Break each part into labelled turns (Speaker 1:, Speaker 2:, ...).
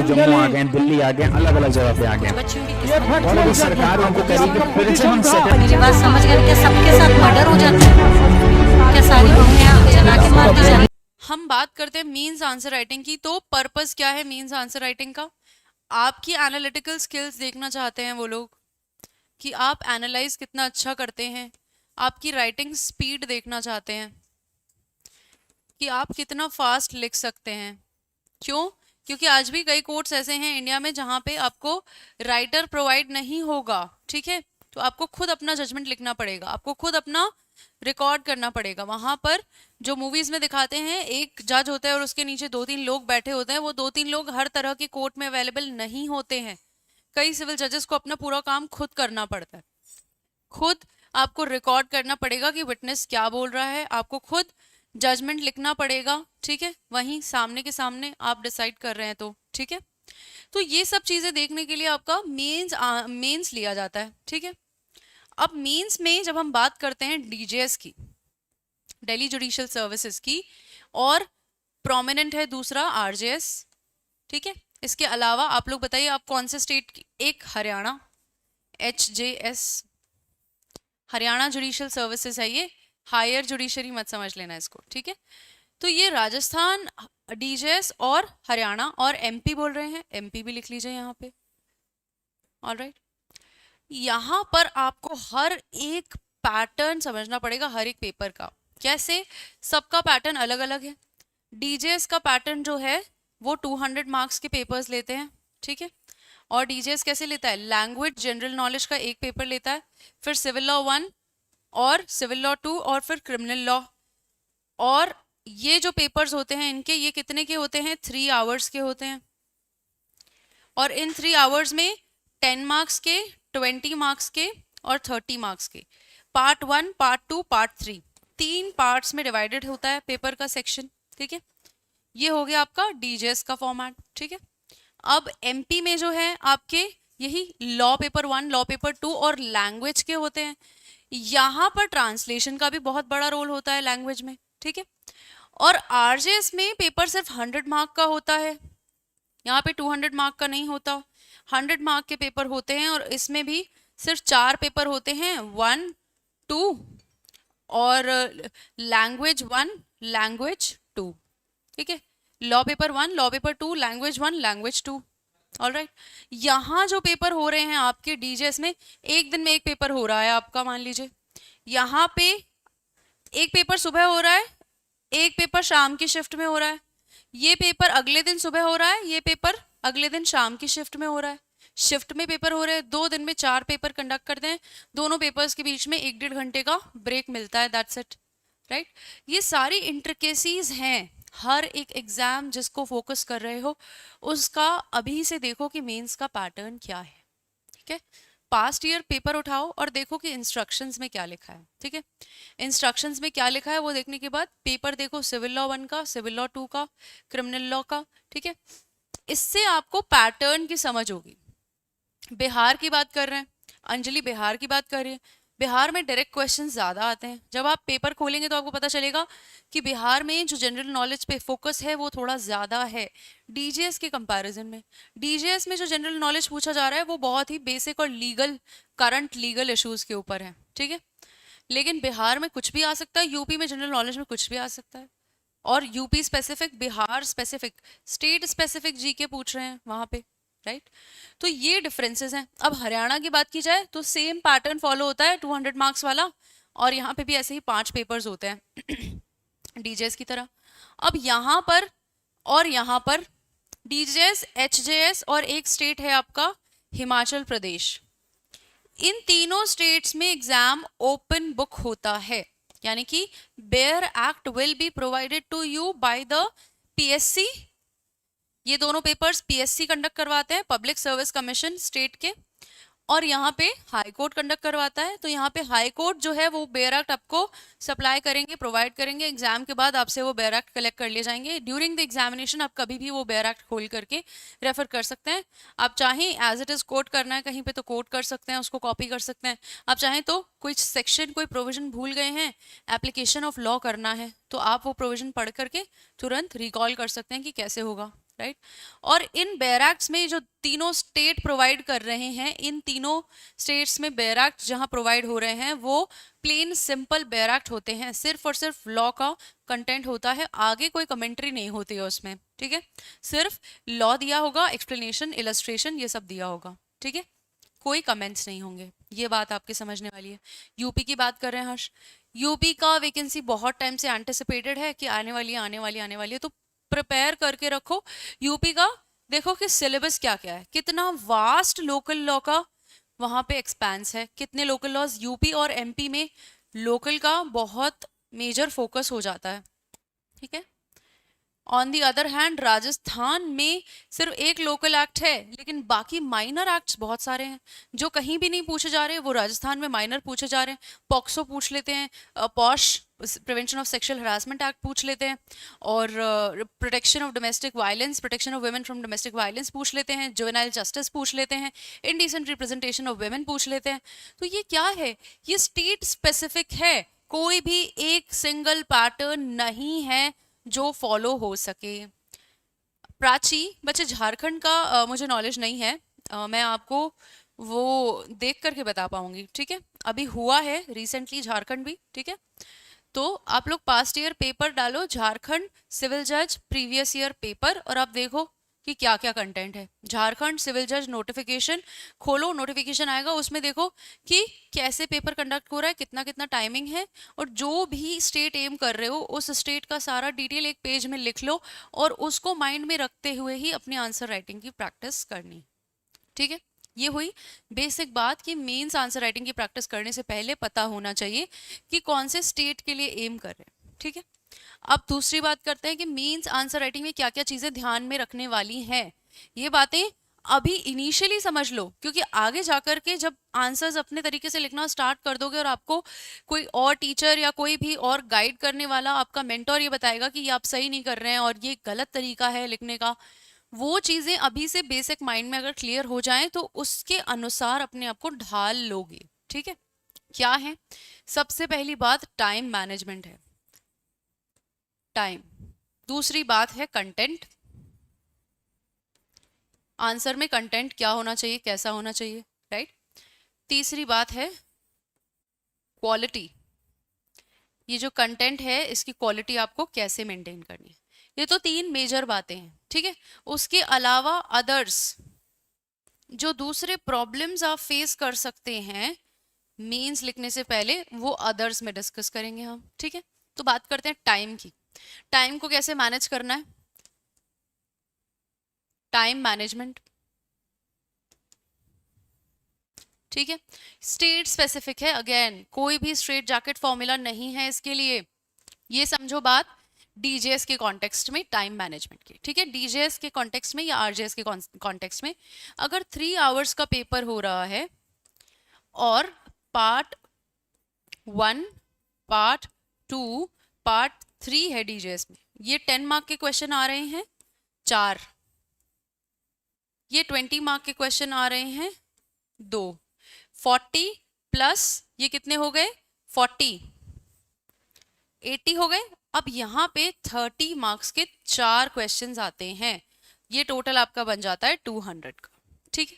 Speaker 1: जम्मू आ गए, दिल्ली आ गए, अलग अलग जगह पे आ गए, और अभी सरकार उनको करेगी फिर से हम
Speaker 2: मेरी बात समझ गए? क्या सबके साथ मर्डर हो जाता है? क्या सारी बहुएं जला के मार दी जाती?
Speaker 3: हम बात करते हैं मीन्स आंसर राइटिंग की। तो पर्पस क्या है मीन्स आंसर राइटिंग का? आपकी एनालिटिकल स्किल्स देखना चाहते हैं वो लोग कि आप एनालाइज कितना अच्छा करते हैं। आपकी राइटिंग स्पीड देखना चाहते हैं कि आप कितना फास्ट लिख सकते हैं। क्यों? क्योंकि आज भी कई कोर्ट्स ऐसे हैं इंडिया में जहाँ पे आपको राइटर प्रोवाइड नहीं होगा, ठीक है? तो आपको खुद अपना जजमेंट लिखना पड़ेगा, आपको खुद अपना रिकॉर्ड करना पड़ेगा। वहां पर जो मूवीज में दिखाते हैं एक जज होता है और उसके नीचे 2-3 लोग बैठे होते हैं, वो 2-3 लोग हर तरह की कोर्ट में अवेलेबल नहीं होते हैं। कई सिविल जजेस को अपना पूरा काम खुद करना पड़ता है। खुद आपको रिकॉर्ड करना पड़ेगा कि विटनेस क्या बोल रहा है, आपको खुद जजमेंट लिखना पड़ेगा, ठीक है? वहीं सामने के सामने आप डिसाइड कर रहे हैं तो, ठीक है? तो ये सब चीजें देखने के लिए आपका मेंस लिया जाता है, ठीक है? अब मेंस में जब हम बात करते हैं डीजेएस की, दिल्ली जुडिशियल सर्विसेज की, और प्रोमिनेंट है दूसरा आरजेएस, ठीक है? इसके अलावा आप लोग बताइए आप कौन से स्टेट की? एक हरियाणा एचजेएस, हरियाणा जुडिशियल सर्विसेज है ये, हायर जुडिशरी मत समझ लेना इसको, ठीक है? तो ये राजस्थान डीजेएस और हरियाणा और एमपी बोल रहे हैं, एमपी भी लिख लीजिए यहाँ पे। ऑलराइट, यहाँ पर आपको हर एक पैटर्न समझना पड़ेगा हर एक पेपर का। कैसे? सबका पैटर्न अलग अलग है। डीजेएस का पैटर्न जो है वो 200 मार्क्स के पेपर्स लेते हैं, ठीक है? और डीजेएस कैसे लेता है? लैंग्वेज जनरल नॉलेज का एक पेपर लेता है, फिर सिविल लॉ 1 और सिविल लॉ 2 और फिर क्रिमिनल लॉ। और ये जो पेपर्स होते हैं इनके, ये कितने के होते हैं? 3 आवर्स के होते हैं। और इन 3 आवर्स में 10 मार्क्स के, 20 मार्क्स के और 30 मार्क्स के, पार्ट 1, पार्ट 2, पार्ट 3, 3 पार्ट्स में डिवाइडेड होता है पेपर का सेक्शन, ठीक है? ये हो गया आपका डीजेएस का फॉर्मेट, ठीक है? अब एमपी में जो है आपके यही लॉ पेपर 1, लॉ पेपर 2 और लैंग्वेज के होते हैं। यहाँ पर ट्रांसलेशन का भी बहुत बड़ा रोल होता है लैंग्वेज में, ठीक है? और आरजेएस में पेपर सिर्फ 100 मार्क का होता है, यहाँ पे 200 मार्क का नहीं होता, 100 मार्क के पेपर होते हैं। और इसमें भी सिर्फ 4 पेपर होते हैं, 1, 2 और लैंग्वेज 1, लैंग्वेज 2, ठीक है? Law paper 1, law paper 2, language 1, language 2। Alright, यहाँ जो पेपर हो रहे हैं आपके डीजेएस में, एक दिन में एक पेपर हो रहा है आपका, मान लीजिए यहाँ पे एक पेपर सुबह हो रहा है, एक पेपर शाम की शिफ्ट में हो रहा है, ये पेपर अगले दिन सुबह हो रहा है, ये पेपर अगले दिन शाम की शिफ्ट में हो रहा है। शिफ्ट में पेपर हो रहे हैं, 2 दिन में 4 पेपर कंडक्ट करते हैं, दोनों पेपर्स के बीच में 1-1.5 घंटे का ब्रेक मिलता है, दैट्स इट, राइट? ये सारी इंट्रिकेसीज हैं। हर एक एग्जाम जिसको फोकस कर रहे हो उसका अभी से देखो कि मेंस का पैटर्न क्या है, ठीक है? पास्ट ईयर पेपर उठाओ और देखो कि इंस्ट्रक्शंस में क्या लिखा है, ठीक है? इंस्ट्रक्शंस में क्या लिखा है वो देखने के बाद पेपर देखो, सिविल लॉ 1 का, सिविल लॉ 2 का, क्रिमिनल लॉ का, ठीक है? इससे आपको पैटर्न की समझ होगी। बिहार की बात कर रहे हैं, अंजलि बिहार की बात कर रही है। बिहार में डायरेक्ट क्वेश्चन ज़्यादा आते हैं। जब आप पेपर खोलेंगे तो आपको पता चलेगा कि बिहार में जो जनरल नॉलेज पे फोकस है वो थोड़ा ज़्यादा है डीजेएस के कंपैरिजन में। डीजेएस में जो जनरल नॉलेज पूछा जा रहा है वो बहुत ही बेसिक और लीगल, करंट लीगल इश्यूज के ऊपर है, ठीक है? लेकिन बिहार में कुछ भी आ सकता है, यूपी में जनरल नॉलेज में कुछ भी आ सकता है। और UP specific, Bihar specific, state specific GK पूछ रहे हैं वहाँ पे, राइट? तो ये डिफरेंसेस हैं। अब हरियाणा की बात की जाए तो सेम पैटर्न फॉलो होता है, 200 मार्क्स वाला, और यहाँ पे भी ऐसे ही 5 पेपर्स होते हैं डीजेएस की तरह। अब यहाँ पर और यहाँ पर डीजेएस, एचजेएस और एक स्टेट है आपका हिमाचल प्रदेश, इन तीनों स्टेट्स में एग्जाम ओपन बुक होता है, यानी कि bare act will be provided to you by the PSC. ये दोनों पेपर्स पीएससी कंडक्ट करवाते हैं, पब्लिक सर्विस कमीशन स्टेट के, और यहाँ पे हाई कोर्ट कंडक्ट करवाता है। तो यहाँ पे हाई कोर्ट जो है वो बेयर एक्ट आपको सप्लाई करेंगे, प्रोवाइड करेंगे। एग्जाम के बाद आपसे वो बेयर एक्ट कलेक्ट कर लिए जाएंगे। ड्यूरिंग द एग्जामिनेशन आप कभी भी वो बेयर एक्ट खोल करके रेफर कर सकते हैं। आप चाहें एज इट इज कोट करना है कहीं पे तो कोट कर सकते हैं, उसको कॉपी कर सकते हैं। आप चाहें तो कोई सेक्शन, कोई प्रोविजन भूल गए हैं, एप्लीकेशन ऑफ लॉ करना है, तो आप वो प्रोविजन पढ़ करके तुरंत रिकॉल कर सकते हैं कि कैसे होगा, राइट। और इन बैरक्स में जो तीनों स्टेट प्रोवाइड कर रहे हैं, इन तीनों स्टेट्स में बैरक्स जहां प्रोवाइड हो रहे हैं वो प्लेन सिंपल बैरक्स होते हैं, सिर्फ और सिर्फ लॉ का कंटेंट होता है, आगे कोई कमेंट्री नहीं होती है उसमें, ठीक है। सिर्फ लॉ दिया होगा, एक्सप्लेनेशन, इलस्ट्रेशन, ये सब दिया होगा, ठीक है, कोई कमेंट्स नहीं होंगे। ये बात आपके समझने वाली है। यूपी की बात कर रहे हैं हर्ष, यूपी का वैकेंसी बहुत टाइम से एंटिसिपेटेड है कि आने वाली है, आने वाली, आने वाली है, तो प्रिपेयर करके रखो। यूपी का देखो कि सिलेबस क्या क्या है, कितना वास्ट लोकल लॉ का वहां पे एक्सपेंस है, कितने लोकल लॉज यूपी और एमपी में लोकल का बहुत मेजर फोकस हो जाता है, ठीक है। On the other hand Rajasthan में सिर्फ एक लोकल एक्ट है, लेकिन बाकी माइनर एक्ट्स बहुत सारे हैं जो कहीं भी नहीं पूछे जा रहे, वो राजस्थान में माइनर पूछे जा रहे हैं। पॉक्सो पूछ लेते हैं, posh prevention of sexual harassment act पूछ लेते हैं, और protection of domestic violence, protection of women from domestic violence पूछ लेते हैं, जुवेनाइल जस्टिस पूछ लेते हैं, इंडिसेंट रिप्रेजेंटेशन ऑफ वुमेन पूछ लेते हैं। तो ये क्या है, ये स्टेट स्पेसिफिक है, कोई भी एक सिंगल पैटर्न नहीं है जो फॉलो हो सके। प्राची बच्चे झारखंड का मुझे नॉलेज नहीं है, मैं आपको वो देख करके बता पाऊंगी, ठीक है। अभी हुआ है रिसेंटली झारखंड भी, ठीक है। तो आप लोग पास्ट ईयर पेपर डालो झारखंड सिविल जज प्रीवियस ईयर पेपर, और आप देखो कि क्या क्या कंटेंट है। झारखंड सिविल जज नोटिफिकेशन खोलो, नोटिफिकेशन आएगा, उसमें देखो कि कैसे पेपर कंडक्ट हो रहा है, कितना कितना टाइमिंग है, और जो भी स्टेट एम कर रहे हो उस स्टेट का सारा डिटेल एक पेज में लिख लो, और उसको माइंड में रखते हुए ही अपनी आंसर राइटिंग की प्रैक्टिस करनी, ठीक है। ये हुई बेसिक बात कि मेंस आंसर राइटिंग की प्रैक्टिस करने से पहले पता होना चाहिए कि कौन से स्टेट के लिए एम कर रहे हैं, ठीक है। अब दूसरी बात करते हैं कि मेंस आंसर राइटिंग में क्या क्या चीजें ध्यान में रखने वाली हैं। ये बातें अभी इनिशियली समझ लो, क्योंकि आगे जाकर के जब आंसर्स अपने तरीके से लिखना स्टार्ट कर दोगे और आपको कोई और टीचर या कोई भी और गाइड करने वाला, आपका मेंटोर ये बताएगा कि ये आप सही नहीं कर रहे हैं और ये गलत तरीका है लिखने का, वो चीजें अभी से बेसिक माइंड में अगर क्लियर हो जाएं तो उसके अनुसार अपने आप को ढाल लोगे, ठीक है। क्या है, सबसे पहली बात टाइम मैनेजमेंट है, टाइम। दूसरी बात है कंटेंट, आंसर में कंटेंट क्या होना चाहिए, कैसा होना चाहिए, राइट। तीसरी बात है क्वालिटी, ये जो कंटेंट है इसकी क्वालिटी आपको कैसे मेंटेन करनी है। ये तो तीन मेजर बातें हैं, ठीक है। उसके अलावा अदर्स जो दूसरे प्रॉब्लम्स आप फेस कर सकते हैं मेंस लिखने से पहले, वो अदर्स में डिस्कस करेंगे हम, ठीक है। तो बात करते हैं टाइम की, टाइम को कैसे मैनेज करना है, टाइम मैनेजमेंट, ठीक है। स्टेट स्पेसिफिक है, अगेन कोई भी स्ट्रेट जैकेट फॉर्मूला नहीं है इसके लिए, ये समझो बात डीजेएस के कॉन्टेक्स्ट में टाइम मैनेजमेंट की, ठीक है। डीजेएस के कॉन्टेक्स्ट में या आरजेएस के कॉन्टेक्स्ट में अगर 3 आवर्स का पेपर हो रहा है और पार्ट 1, पार्ट 2, पार्ट 3 है डीजेएस में, ये 10 मार्क के क्वेश्चन आ रहे हैं 4, ये 20 मार्क के क्वेश्चन आ रहे हैं 2, 40 प्लस ये कितने हो गए 40, 80 हो गए। अब यहाँ पे 30 मार्क्स के 4 क्वेश्चंस आते हैं, ये टोटल आपका बन जाता है 200 का, ठीक है।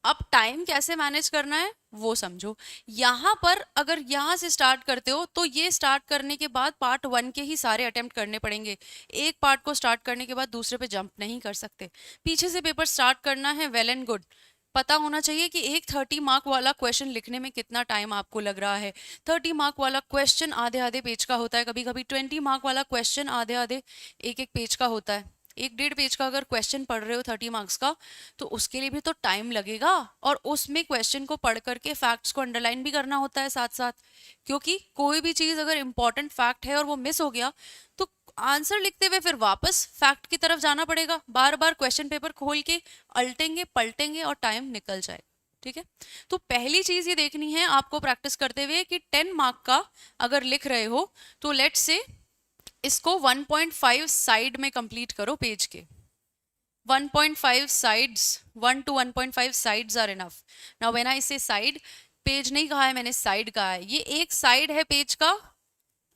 Speaker 3: अब टाइम कैसे मैनेज करना है वो समझो। यहाँ पर अगर यहाँ से स्टार्ट करते हो तो ये स्टार्ट करने के बाद पार्ट 1 के ही सारे अटेम्प्ट करने पड़ेंगे, एक पार्ट को स्टार्ट करने के बाद दूसरे पे जंप नहीं कर सकते। पीछे से पेपर स्टार्ट करना है, वेल एंड गुड, पता होना चाहिए कि एक 30 मार्क वाला क्वेश्चन लिखने में कितना टाइम आपको लग रहा है। 30 मार्क वाला क्वेश्चन आधे आधे पेज का होता है, कभी कभी 20 मार्क वाला क्वेश्चन आधे आधे एक पेज का होता है। 1-1.5 पेज का अगर क्वेश्चन पढ़ रहे हो 30 मार्क्स का, तो उसके लिए भी तो टाइम लगेगा, और उसमें क्वेश्चन को पढ़ करके फैक्ट्स को अंडरलाइन भी करना होता है साथ साथ, क्योंकि कोई भी चीज अगर इंपॉर्टेंट फैक्ट है और वो मिस हो गया तो आंसर लिखते हुए फिर वापस फैक्ट की तरफ जाना पड़ेगा, बार बार क्वेश्चन पेपर खोल के अल्टेंगे पलटेंगे और टाइम निकल जाएगा, ठीक है। तो पहली चीज ये देखनी है आपको प्रैक्टिस करते हुए कि 10 मार्क का अगर लिख रहे हो तो लेट्स से इसको 1.5 साइड में कंप्लीट करो पेज के, 1.5 sides, 1 to 1.5 sides are enough. Now when I say side, page नहीं कहा है मैंने, साइड कहा है। ये एक साइड है पेज का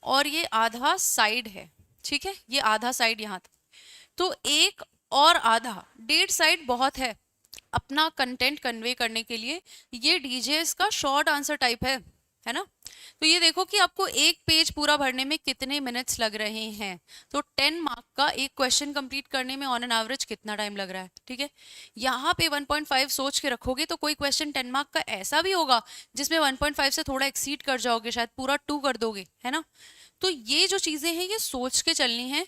Speaker 3: और ये आधा साइड है, ठीक है, ये आधा साइड यहाँ तक। तो एक और आधा, 1.5 साइड बहुत है अपना कंटेंट कन्वे करने के लिए। ये डीजेएस का शॉर्ट आंसर टाइप है ना। तो ये देखो कि आपको एक पेज पूरा भरने में कितने मिनट्स लग रहे हैं। तो 10 मार्क का एक क्वेश्चन कंप्लीट करने में ऑन एन एवरेज कितना टाइम लग रहा है, ठीक है। यहाँ पे 1.5 सोच के रखोगे तो कोई क्वेश्चन 10 मार्क का ऐसा भी होगा जिसमें 1.5 से थोड़ा एक्सीड कर जाओगे, शायद पूरा 2 कर दोगे, है ना। तो ये जो चीजें हैं ये सोच के चलनी है,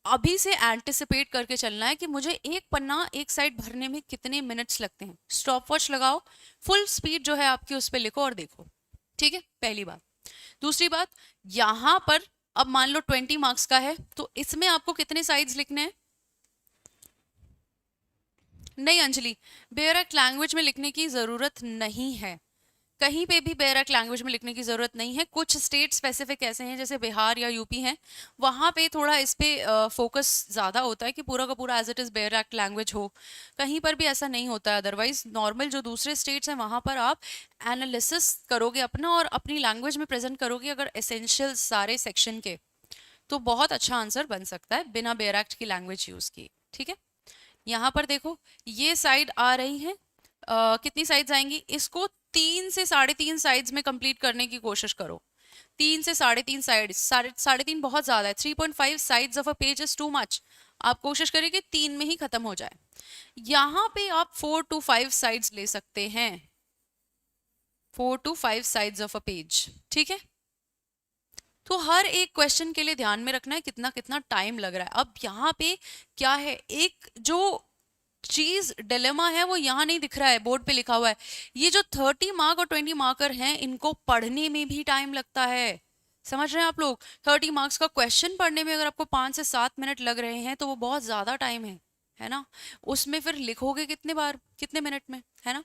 Speaker 3: अभी से एंटिसिपेट करके चलना है कि मुझे एक पन्ना एक साइड भरने में कितने मिनट्स लगते हैं। स्टॉप वॉच लगाओ, फुल स्पीड जो है आपकी उस पर लिखो और देखो, ठीक है, पहली बात। दूसरी बात, यहां पर अब मान लो 20 मार्क्स का है तो इसमें आपको कितने साइड्स लिखने हैं। नहीं अंजलि, बेयरक लैंग्वेज में लिखने की जरूरत नहीं है, कहीं पे भी बेयरक लैंग्वेज में लिखने की जरूरत नहीं है। कुछ स्टेट स्पेसिफिक ऐसे हैं जैसे बिहार या यूपी हैं, वहां पे थोड़ा इस पे फोकस ज़्यादा होता है कि पूरा का पूरा एज इट इज़ बेयरक लैंग्वेज हो। कहीं पर भी ऐसा नहीं होता है, अदरवाइज नॉर्मल जो दूसरे स्टेट्स हैं वहां पर आप एनालिसिस करोगे अपना और अपनी लैंग्वेज में प्रेजेंट करोगे अगर एसेंशियल सारे सेक्शन के, तो बहुत अच्छा आंसर बन सकता है बिना बेयरक की लैंग्वेज यूज़ किए, ठीक है। यहाँ पर देखो ये साइड आ रही है, कितनी साइड्स आएंगी, इसको 3 से 3.5 साइड्स में कंप्लीट करने की कोशिश करो। 3 से 3.5 साइड, 3.5 बहुत ज्यादा है, 3.5 sides of a page is too much. आप कोशिश करें कि 3 में ही खत्म हो जाए। यहाँ पे आप 4 to 5 साइड्स ले सकते हैं, 4 to 5 sides of a page, ठीक है। तो हर एक क्वेश्चन के लिए ध्यान में रखना है कितना कितना टाइम लग रहा है। अब यहाँ पे क्या है, एक जो चीज डिलेमा है वो यहाँ नहीं दिख रहा है, बोर्ड पे लिखा हुआ है। ये जो 30 मार्क और 20 मार्कर हैं इनको पढ़ने में भी टाइम लगता है, समझ रहे हैं आप लोग। 30 मार्क्स का क्वेश्चन पढ़ने में अगर आपको 5 से 7 मिनट लग रहे हैं तो वो बहुत ज्यादा टाइम है ना। उसमें फिर लिखोगे कितने बार, कितने मिनट में, है ना।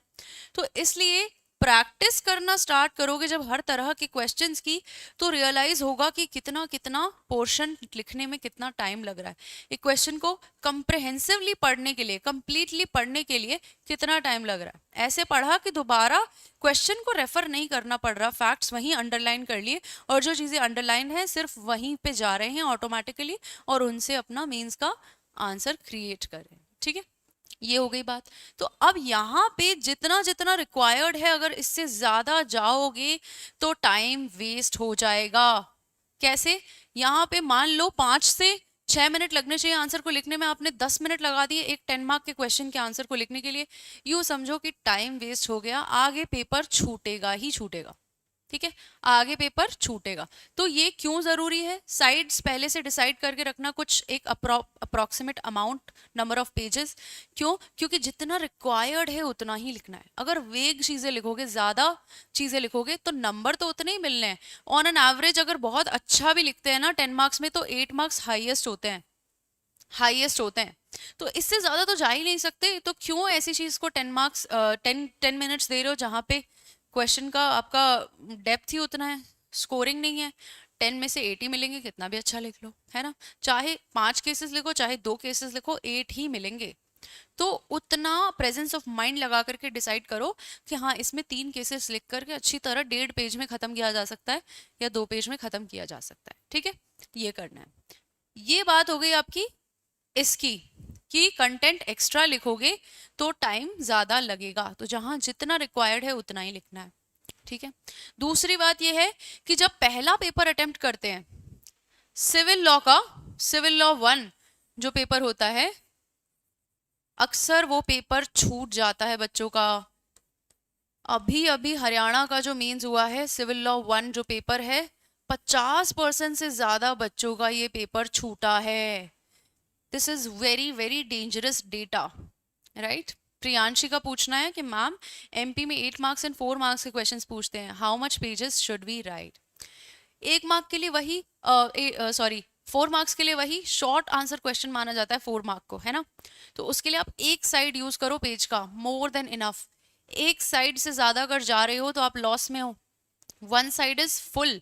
Speaker 3: तो इसलिए प्रैक्टिस करना स्टार्ट करोगे जब हर तरह के क्वेश्चंस की, तो रियलाइज होगा कि कितना कितना पोर्शन लिखने में कितना टाइम लग रहा है। एक क्वेश्चन को कंप्रहेंसिवली पढ़ने के लिए, कंप्लीटली पढ़ने के लिए कितना टाइम लग रहा है। ऐसे पढ़ा कि दोबारा क्वेश्चन को रेफर नहीं करना पड़ रहा, फैक्ट्स वहीं अंडरलाइन कर लिए और जो चीजें अंडरलाइन है सिर्फ वहीं पे जा रहे हैं ऑटोमेटिकली और उनसे अपना मीन्स का आंसर क्रिएट कर रहे हैं, ठीक है। ये हो गई बात। तो अब यहाँ पे जितना जितना रिक्वायर्ड है अगर इससे ज्यादा जाओगे तो टाइम वेस्ट हो जाएगा। कैसे, यहाँ पे मान लो 5 से 6 मिनट लगने चाहिए आंसर को लिखने में, आपने 10 मिनट लगा दिए एक 10 मार्क के क्वेश्चन के आंसर को लिखने के लिए। यूं समझो कि टाइम वेस्ट हो गया, आगे पेपर छूटेगा ही छूटेगा, ठीक है, आगे पेपर छूटेगा। तो ये क्यों जरूरी है, साइड्स पहले से डिसाइड करके रखना, कुछ एक approximate amount number of pages. क्यों, क्योंकि जितना रिक्वायर्ड है उतना ही लिखना है। अगर वेग चीजें लिखोगे, ज्यादा चीजें लिखोगे तो नंबर तो उतने ही मिलने हैं। ऑन एन एवरेज अगर बहुत अच्छा भी लिखते हैं ना 10 मार्क्स में, तो 8 मार्क्स हाईएस्ट होते हैं, हाईएस्ट होते हैं। तो इससे ज्यादा तो जा ही नहीं सकते। तो क्यों ऐसी चीज को 10 मार्क्स 10 मिनट्स दे रहे हो जहां पे क्वेश्चन का आपका डेप्थ ही उतना है, स्कोरिंग नहीं है। 10 में से 8 ही मिलेंगे, कितना भी अच्छा लिख लो, है ना। चाहे 5 केसेस लिखो चाहे 2 केसेस लिखो, 8 ही मिलेंगे। तो उतना प्रेजेंस ऑफ माइंड लगा करके डिसाइड करो कि हाँ इसमें 3 केसेस लिख करके अच्छी तरह 1.5 पेज में खत्म किया जा सकता है या 2 पेज में खत्म किया जा सकता है, ठीक है। ये करना है। ये बात हो गई आपकी इसकी कि कंटेंट एक्स्ट्रा लिखोगे तो टाइम ज्यादा लगेगा, तो जहां जितना रिक्वायर्ड है उतना ही लिखना है, ठीक है। दूसरी बात यह है कि जब पहला पेपर अटेम्प्ट करते हैं सिविल लॉ का, सिविल लॉ 1 जो पेपर होता है, अक्सर वो पेपर छूट जाता है बच्चों का। अभी अभी हरियाणा का जो मीन्स हुआ है, सिविल लॉ 1 जो पेपर है, 50% से ज्यादा बच्चों का ये पेपर छूटा है। This is very very dangerous data, right. Priyanshi का पूछना है कि मैम एमपी में 8 मार्क्स एंड 4 मार्क्स के क्वेश्चंस पूछते हैं, how much pages should we write. 1 mark के लिए वही 4 मार्क्स के लिए वही शॉर्ट आंसर क्वेश्चन माना जाता है 4 मार्क को, है ना। तो उसके लिए आप एक साइड यूज करो पेज का, मोर देन इनफ। एक साइड से ज्यादा अगर जा रहे हो तो आप लॉस में हो। 1 साइड इज फुल,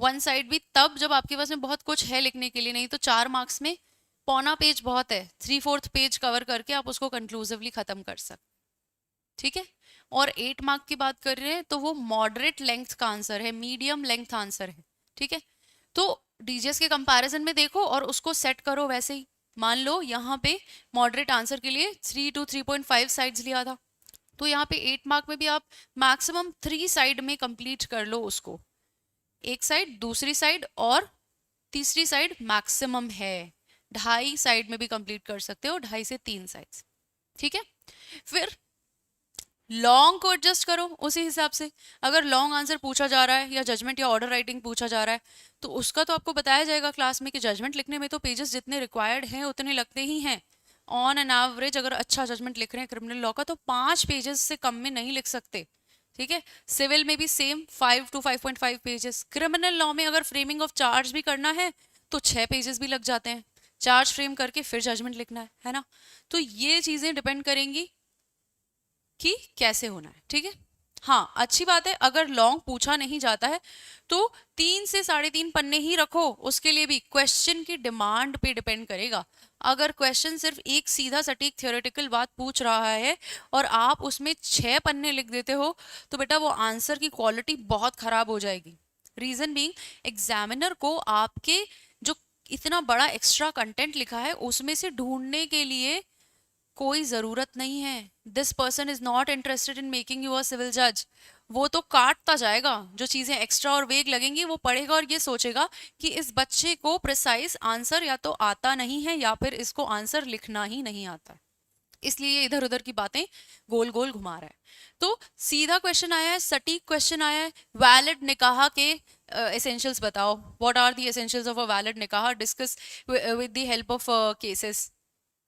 Speaker 3: 1 साइड भी तब जब आपके पास में बहुत कुछ है लिखने के लिए, नहीं तो 4 मार्क्स में पौना पेज बहुत है, 3/4 पेज कवर करके आप उसको कंक्लूसिवली खत्म कर सकते, ठीक है। और 8 मार्क की बात कर रहे हैं तो वो मॉडरेट लेंथ का आंसर है, मीडियम लेंथ आंसर है, ठीक है। तो डीजेएस के कंपैरिजन में देखो और उसको सेट करो वैसे ही, मान लो यहाँ पे मॉडरेट आंसर के लिए 3 to 3.5 साइड्स लिया था, तो यहाँ पे 8 मार्क में भी आप मैक्सिमम 3 साइड में कंप्लीट कर लो उसको, एक साइड, दूसरी साइड और तीसरी साइड मैक्सिमम है, 2.5 साइड में भी कंप्लीट कर सकते हो, 2.5 से 3 साइड्स, ठीक है। फिर लॉन्ग को एडजस्ट करो उसी हिसाब से। अगर लॉन्ग आंसर पूछा जा रहा है या जजमेंट या ऑर्डर राइटिंग पूछा जा रहा है तो उसका तो आपको बताया जाएगा क्लास में कि जजमेंट लिखने में तो पेजेस जितने रिक्वायर्ड हैं उतने लगते ही हैं। ऑन एन एवरेज अगर अच्छा जजमेंट लिख रहे हैं क्रिमिनल लॉ का तो 5 पेजेस से कम में नहीं लिख सकते, ठीक है। सिविल में भी same 5 to 5.5 pages. Criminal law में अगर फ्रेमिंग ऑफ चार्ज भी करना है तो 6 पेजेस भी लग जाते हैं, चार्ज फ्रेम करके फिर जजमेंट लिखना है ना। तो ये चीजें डिपेंड करेंगी कि कैसे होना है, ठीक है। हाँ, अच्छी बात है, अगर लॉन्ग पूछा नहीं जाता है तो 3 से 3.5 पन्ने ही रखो, उसके लिए भी क्वेश्चन की डिमांड पे डिपेंड करेगा। अगर क्वेश्चन सिर्फ एक सीधा सटीक थियोरेटिकल बात पूछ रहा है और आप उसमें 6 पन्ने लिख देते हो तो बेटा वो आंसर की क्वालिटी बहुत खराब हो जाएगी। रीजन बीइंग, एग्जामिनर को आपके जो इतना बड़ा एक्स्ट्रा कंटेंट लिखा है उसमें से ढूंढने के लिए कोई जरूरत नहीं है। This person is not interested in making you a civil जज। वो तो काटता जाएगा, जो चीजें एक्स्ट्रा और वेग लगेंगी वो पढ़ेगा और ये सोचेगा कि इस बच्चे को प्रिसाइज आंसर या तो आता नहीं है या फिर इसको आंसर लिखना ही नहीं आता है, इसलिए ये इधर उधर की बातें गोल गोल घुमा रहा है। तो सीधा क्वेश्चन आया है, सटीक क्वेश्चन आया है, वैलिड निकाह के एसेंशियल्स बताओ, what are the essentials of a valid nikah, discuss with the help of cases,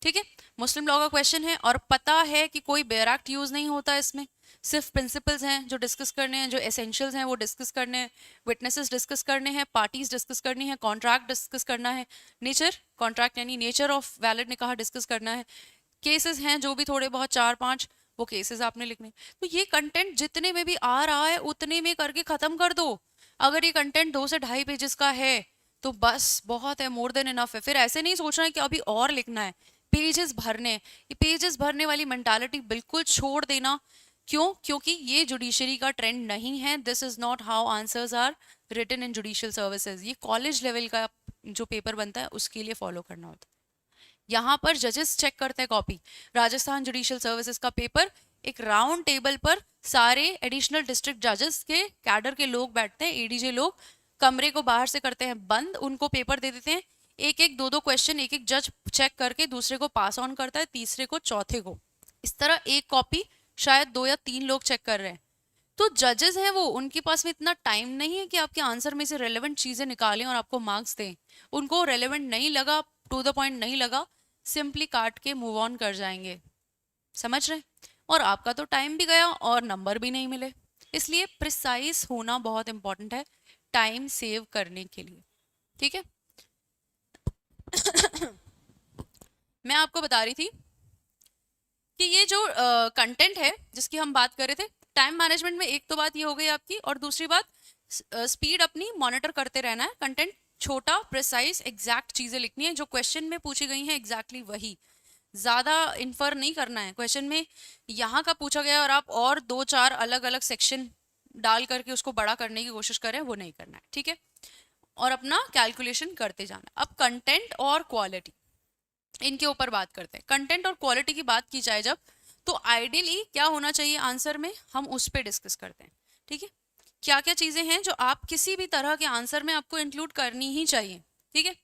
Speaker 3: ठीक है। मुस्लिम लॉ का क्वेश्चन है और पता है कि कोई बेयर एक्ट यूज नहीं होता इसमें, सिर्फ प्रिंसिपल्स हैं जो डिस्कस करने हैं, जो एसेंशियल्स हैं वो डिस्कस करने हैं, विटनेसेस डिस्कस करने हैं, पार्टीज डिस्कस करनी है, कॉन्ट्रैक्ट डिस्कस करना है, नेचर कॉन्ट्रैक्ट यानी nature of valid nikah discuss करना है, केसेस हैं जो भी थोड़े बहुत 4-5 वो केसेस आपने लिखने। तो ये कंटेंट जितने में भी आ रहा है उतने में करके खत्म कर दो। अगर ये कंटेंट 2 से 2.5 पेजेस का है तो बस बहुत है, मोर देन इनफ है। फिर ऐसे नहीं सोचना है कि अभी और लिखना है, पेजेस भरने, ये पेजेस भरने वाली मेंटालिटी बिल्कुल छोड़ देना। क्यों? क्योंकि ये जुडिशरी का ट्रेंड नहीं है। This is not how answers are written in judicial services. ये कॉलेज लेवल का जो पेपर बनता है उसके लिए फॉलो करना होता है। यहाँ पर जजेस चेक करते हैं कॉपी। राजस्थान जुडिशियल सर्विसेज का पेपर एक राउंड टेबल पर सारे एडिशनल डिस्ट्रिक्ट जजेस के कैडर के लोग बैठते हैं, एडीजे लोग, कमरे को बाहर से करते हैं बंद, उनको पेपर दे देते हैं, एक एक 2-2 क्वेश्चन एक एक जज चेक करके दूसरे को पास ऑन करता है, तीसरे को, चौथे को, इस तरह एक कॉपी शायद 2 या 3 लोग चेक कर रहे हैं। तो जजेस हैं वो, उनके पास में इतना टाइम नहीं है कि आपके आंसर में से रेलेवेंट चीजें निकालें और आपको मार्क्स दें। उनको रेलेवेंट नहीं लगा, टू द पॉइंट नहीं लगा, सिंपली काट के मूव ऑन कर जाएंगे, समझ रहे? और आपका तो टाइम भी गया और नंबर भी नहीं मिले। इसलिए प्रिसाइज होना बहुत इंपॉर्टेंट है टाइम सेव करने के लिए, ठीक है। मैं आपको बता रही थी कि ये जो कंटेंट है जिसकी हम बात कर रहे थे, टाइम मैनेजमेंट में एक तो बात ये हो गई आपकी, और दूसरी बात स्पीड अपनी मॉनिटर करते रहना है। कंटेंट छोटा, प्रिसाइज, एग्जैक्ट चीजें लिखनी है, जो क्वेश्चन में पूछी गई हैं एग्जैक्टली वही, ज्यादा इन्फर नहीं करना है। क्वेश्चन में यहाँ का पूछा गया और आप और 2-4 अलग अलग सेक्शन डाल करके उसको बड़ा करने की कोशिश करें, वो नहीं करना है, ठीक है। और अपना कैलकुलेशन करते जाना। अब कंटेंट और क्वालिटी, इनके ऊपर बात करते हैं। कंटेंट और क्वालिटी की बात की जाए जब, तो आइडियली क्या होना चाहिए आंसर में, हम उस पर डिस्कस करते हैं, ठीक है। क्या क्या चीजें हैं जो आप किसी भी तरह के आंसर में आपको इंक्लूड करनी ही चाहिए, ठीक है।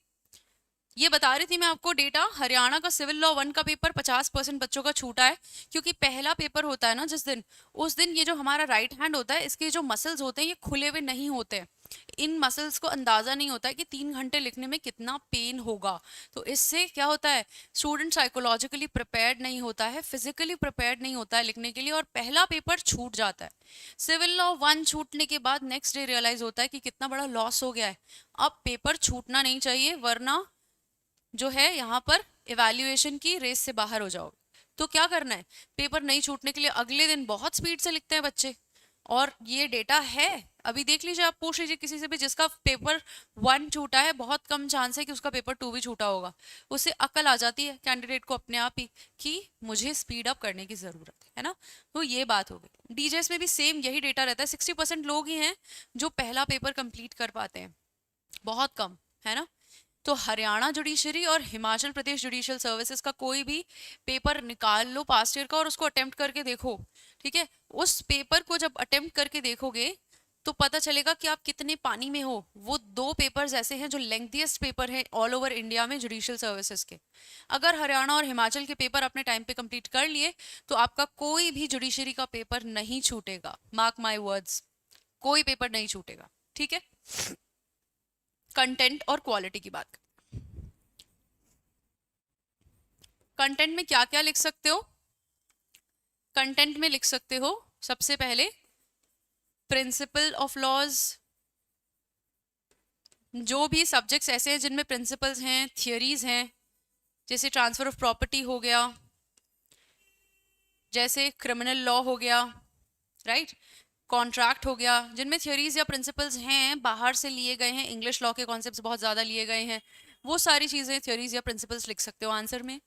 Speaker 3: ये बता रही थी मैं आपको डेटा, हरियाणा का सिविल लॉ 1 का पेपर 50% बच्चों का छूटा है, क्योंकि पहला पेपर होता है ना जिस दिन, उस दिन ये जो हमारा राइट हैंड होता है, इसके जो मसल्स होते हैं ये खुले हुए नहीं होते हैं। इन मसल्स को अंदाजा नहीं होता है कि 3 घंटे लिखने में कितना पेन होगा। तो इससे क्या होता है, स्टूडेंट साइकोलॉजिकली प्रिपेयर्ड नहीं होता है, फिजिकली प्रिपेयर्ड नहीं होता है लिखने के लिए, और पहला पेपर छूट जाता है। सिविल लॉ 1 छूटने के बाद नेक्स्ट डे रियलाइज होता है कि कितना बड़ा लॉस हो गया है। अब पेपर छूटना नहीं चाहिए, वरना जो है यहाँ पर इवैल्यूएशन की रेस से बाहर हो जाओगे। तो क्या करना है, पेपर नहीं छूटने के लिए अगले दिन बहुत स्पीड से लिखते हैं बच्चे, और ये डेटा है, अभी देख लीजिए, आप पूछ लीजिए किसी से भी जिसका पेपर 1 छूटा है, बहुत कम चांस है कि उसका पेपर 2 भी छूटा होगा। उससे अकल आ जाती है कैंडिडेट को अपने आप ही कि मुझे स्पीड अप करने की जरूरत है ना। तो ये बात हो गई। डीजेएस में भी सेम यही डेटा रहता है, 60% लोग ही हैं जो पहला पेपर कंप्लीट कर पाते हैं, बहुत कम है ना। तो हरियाणा जुडिशरी और हिमाचल प्रदेश जुडिशियल सर्विसेज का कोई भी पेपर निकाल लो पास्ट ईयर का और उसको अटेम्प्ट करके देखो, ठीक है। उस पेपर को जब अटेम्प्ट करके देखोगे तो पता चलेगा कि आप कितने पानी में हो। वो 2 पेपर्स ऐसे हैं जो लेंथीएस्ट पेपर है ऑल ओवर इंडिया में जुडिशियल सर्विसेज के। अगर हरियाणा और हिमाचल के पेपर अपने टाइम पे कंप्लीट कर लिए तो आपका कोई भी जुडिशरी का पेपर नहीं छूटेगा, मार्क माय वर्ड्स, कोई पेपर नहीं छूटेगा, ठीक है। कंटेंट और क्वालिटी की बात, कंटेंट में क्या क्या लिख सकते हो? कंटेंट में लिख सकते हो सबसे पहले प्रिंसिपल ऑफ लॉज, जो भी सब्जेक्ट्स ऐसे हैं जिनमें प्रिंसिपल्स हैं, थियरीज हैं, जैसे ट्रांसफर ऑफ प्रॉपर्टी हो गया, जैसे क्रिमिनल लॉ हो गया, राइट, कॉन्ट्रैक्ट हो गया, जिनमें थियरीज या प्रिंसिपल्स हैं, बाहर से लिए गए हैं, इंग्लिश लॉ के कॉन्सेप्ट्स बहुत ज़्यादा लिए गए हैं, वो सारी चीज़ें थियरीज या प्रिंसिपल्स लिख सकते हो आंसर में।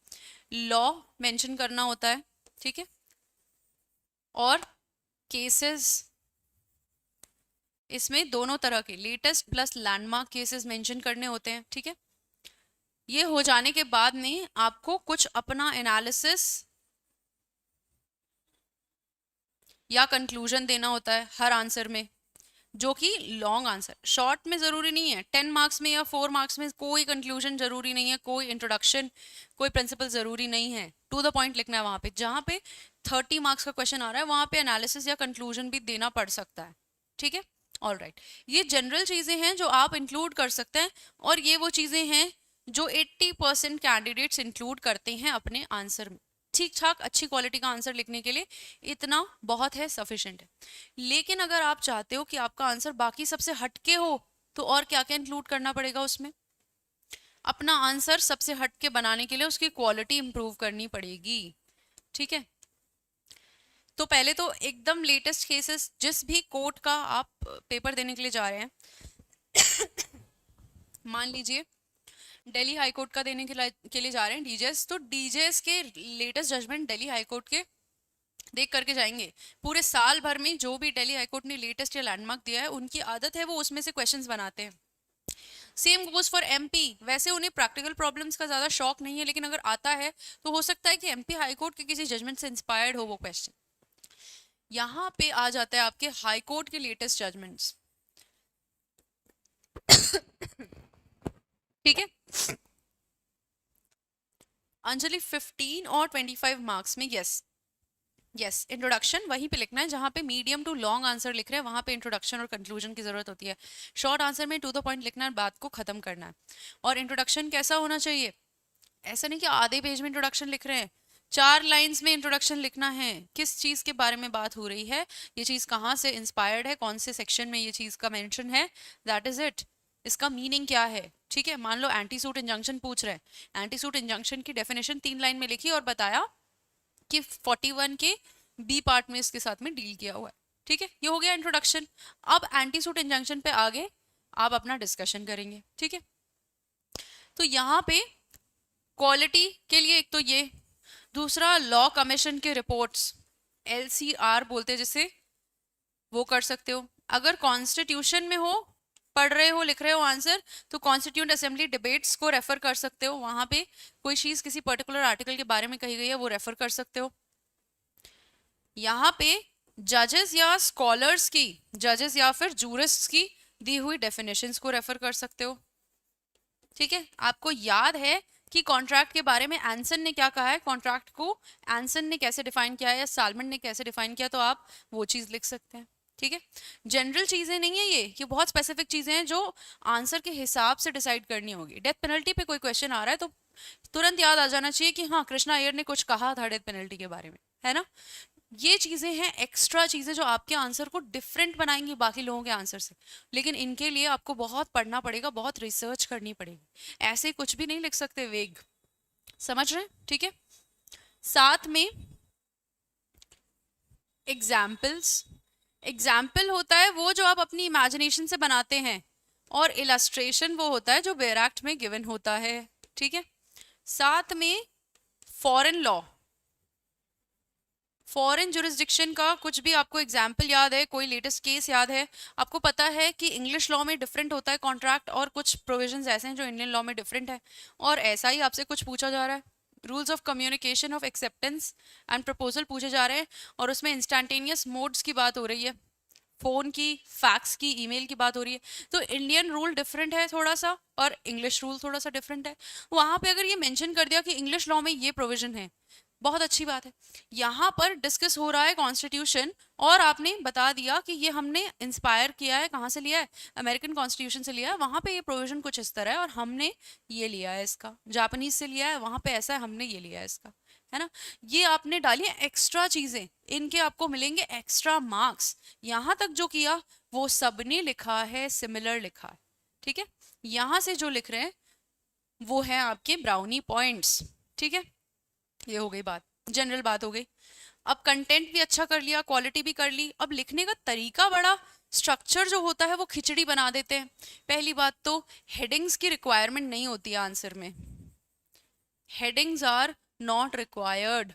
Speaker 3: लॉ मेंशन करना होता है, ठीक है, और केसेस, इसमें दोनों तरह के latest plus landmark cases mention करने होते हैं, ठीक है। ये हो जाने के बाद में आपको कुछ अपना एनालिसिस या कंक्लूजन देना होता है हर आंसर में, जो कि लॉन्ग आंसर, शॉर्ट में ज़रूरी नहीं है, 10 मार्क्स में या 4 मार्क्स में कोई कंक्लूजन ज़रूरी नहीं है, कोई इंट्रोडक्शन, कोई प्रिंसिपल ज़रूरी नहीं है, टू द पॉइंट लिखना है। वहाँ पे जहाँ पे 30 मार्क्स का क्वेश्चन आ रहा है वहाँ पे एनालिसिस या कंक्लूजन भी देना पड़ सकता है, ठीक है। ऑल राइट, ये जनरल चीज़ें हैं जो आप इंक्लूड कर सकते हैं, और ये वो चीज़ें हैं जो 80% कैंडिडेट्स इंक्लूड करते हैं अपने आंसर में। ठीक ठाक अच्छी क्वालिटी का आंसर लिखने के लिए इतना बहुत है, सफिशिएंट है। लेकिन अगर आप चाहते हो कि आपका आंसर बाकी सबसे हटके हो तो और क्या क्या इंक्लूड करना पड़ेगा उसमें? अपना आंसर सबसे हटके बनाने के लिए उसकी क्वालिटी इंप्रूव करनी पड़ेगी, ठीक है। तो पहले तो एकदम लेटेस्ट केसेस, जिस भी कोर्ट का आप पेपर देने के लिए जा रहे हैं मान लीजिए दिल्ली हाई कोर्ट का देने के लिए जा रहे हैं डीजेएस, तो डीजेएस के latest judgment Delhi High Court के देख करके जाएंगे। पूरे साल भर में जो भी दिल्ली हाई कोर्ट ने लेटेस्ट या लैंडमार्क दिया है, उनकी आदत है वो उसमें से क्वेश्चंस बनाते हैं। सेम गोज फॉर एमपी, वैसे उन्हें प्रैक्टिकल प्रॉब्लम्स का ज़्यादा शौक नहीं है, लेकिन अगर आता है तो हो सकता है कि एमपी हाई कोर्ट के किसी जजमेंट से इंस्पायर्ड हो वो क्वेश्चन। यहाँ पे आ जाता है आपके हाई कोर्ट के लेटेस्ट जजमेंट्स, ठीक है। अंजलि 15 और 25 मार्क्स में, यस इंट्रोडक्शन वहीं पे लिखना है जहाँ पे मीडियम टू लॉन्ग आंसर लिख रहे हैं, वहाँ पे इंट्रोडक्शन और कंक्लूजन की जरूरत होती है। शॉर्ट आंसर में टू द पॉइंट लिखना है, बात को खत्म करना है। और इंट्रोडक्शन कैसा होना चाहिए? ऐसा नहीं कि आधे पेज में इंट्रोडक्शन लिख रहे हैं, 4 लाइंस में इंट्रोडक्शन लिखना है। किस चीज़ के बारे में बात हो रही है, ये चीज़ कहाँ से इंस्पायर्ड है, कौन से सेक्शन में ये चीज़ का मेंशन है, दैट इज इट। इसका मीनिंग क्या है, ठीक है। मान लो एंटी सूट इंजंक्शन पूछ रहे हैं, एंटी सूट इंजंक्शन की डेफिनेशन 3 लाइन में लिखी और बताया कि 41 के बी पार्ट में इसके साथ में डील किया हुआ है, ठीक है। ये हो गया इंट्रोडक्शन। अब एंटी सूट इंजंक्शन पे आगे आप अपना डिस्कशन करेंगे, ठीक है। तो यहाँ पे क्वालिटी के लिए एक तो ये, दूसरा लॉ कमीशन के रिपोर्ट्स, LCR बोलते हैं जिसे, वो कर सकते हो। अगर कॉन्स्टिट्यूशन में हो, पढ़ रहे हो, लिख रहे हो आंसर, तो कॉन्स्टिट्यूंट असेंबली डिबेट्स को रेफर कर सकते हो, वहां पे कोई चीज किसी पर्टिकुलर आर्टिकल के बारे में कही गई है वो रेफर कर सकते हो। यहाँ पे जजेस या स्कॉलर्स की, जजेस या फिर जूरिस्ट्स की दी हुई डेफिनेशंस को रेफर कर सकते हो, ठीक है। आपको याद है कि कॉन्ट्रैक्ट के बारे में एंसन ने क्या कहा है, कॉन्ट्रैक्ट को एंसन ने कैसे डिफाइन किया है या सालमन ने कैसे डिफाइन किया, तो आप वो चीज लिख सकते हैं, ठीक है। जनरल चीजें नहीं है ये बहुत स्पेसिफिक चीजें हैं जो आंसर के हिसाब से डिसाइड करनी होगी। डेथ पेनल्टी पे कोई क्वेश्चन आ रहा है तो तुरंत याद आ जाना चाहिए कि हाँ कृष्णा अय्यर ने कुछ कहा था डेथ पेनल्टी के बारे में, है ना। ये चीजें हैं एक्स्ट्रा चीजें जो आपके आंसर को डिफरेंट बनाएंगी बाकी लोगों के आंसर से, लेकिन इनके लिए आपको बहुत पढ़ना पड़ेगा, बहुत रिसर्च करनी पड़ेगी, ऐसे कुछ भी नहीं लिख सकते वेग, समझ रहे हैं, ठीक है। साथ में एग्जाम्पल्स, एग्जाम्पल होता है वो जो आप अपनी इमेजिनेशन से बनाते हैं, और इलस्ट्रेशन वो होता है जो बेयर एक्ट में गिवन होता है, ठीक है। साथ में फॉरेन लॉ, फॉरेन जुरिस्डिक्शन का कुछ भी आपको एग्जाम्पल याद है, कोई लेटेस्ट केस याद है? आपको पता है कि इंग्लिश लॉ में डिफरेंट होता है कॉन्ट्रैक्ट, और कुछ प्रोविजंस ऐसे हैं जो इंडियन लॉ में डिफरेंट है, और ऐसा ही आपसे कुछ पूछा जा रहा है। Rules of communication of acceptance and proposal पूछे जा रहे हैं, और उसमें इंस्टैंटेनियस मोड्स की बात हो रही है, फोन की, फैक्स की, ईमेल की बात हो रही है। तो इंडियन रूल डिफरेंट है थोड़ा सा, और इंग्लिश रूल थोड़ा सा डिफरेंट है। वहां पे अगर ये मेंशन कर दिया कि इंग्लिश लॉ में ये प्रोविजन है, बहुत अच्छी बात है। यहाँ पर डिस्कस हो रहा है कॉन्स्टिट्यूशन, और आपने बता दिया कि ये हमने इंस्पायर किया है, कहाँ से लिया है, अमेरिकन कॉन्स्टिट्यूशन से लिया है, वहाँ पे ये प्रोविजन कुछ इस तरह है और हमने ये लिया है इसका। जापानीज से लिया है, वहाँ पे ऐसा है, हमने ये लिया है इसका, है ना। ये आपने डाली है एक्स्ट्रा चीजें, इनके आपको मिलेंगे एक्स्ट्रा मार्क्स। यहाँ तक जो किया वो सबने लिखा है, सिमिलर लिखा है, ठीक है। यहाँ से जो लिख रहे हैं वो है आपके ब्राउनी पॉइंट्स, ठीक है। ये हो गई बात, जनरल बात हो गई। अब कंटेंट भी अच्छा कर लिया, क्वालिटी भी कर ली। अब लिखने का तरीका, बड़ा स्ट्रक्चर जो होता है वो खिचड़ी बना देते हैं। पहली बात तो हेडिंग्स की रिक्वायरमेंट नहीं होती है आंसर में, हेडिंग्स आर नॉट रिक्वायर्ड।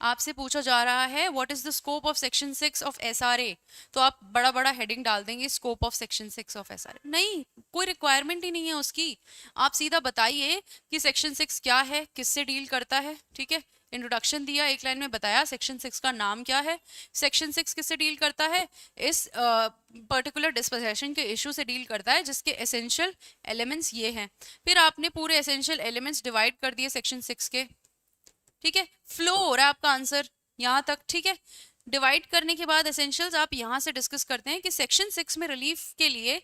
Speaker 3: आपसे पूछा जा रहा है what is the scope of section 6 of SRA, तो आप बड़ा बड़ा हेडिंग डाल देंगे scope of section 6 of SRA. नहीं, कोई रिक्वायरमेंट ही नहीं है उसकी। आप सीधा बताइए कि सेक्शन 6 क्या है, किससे डील करता है, ठीक है। इंट्रोडक्शन दिया, एक लाइन में बताया सेक्शन 6 का नाम क्या है, सेक्शन 6 किससे डील करता है, इस पर्टिकुलर डिस्पोजेशन के इशू से डील करता है जिसके एसेंशियल एलिमेंट्स ये हैं। फिर आपने पूरे एसेंशियल एलिमेंट्स डिवाइड कर दिए सेक्शन 6 के, ठीक है। फ्लो हो रहा है आपका आंसर यहाँ तक, ठीक है। डिवाइड करने के बाद एसेंशियल्स आप यहाँ से डिस्कस करते हैं कि सेक्शन 6 में रिलीफ के लिए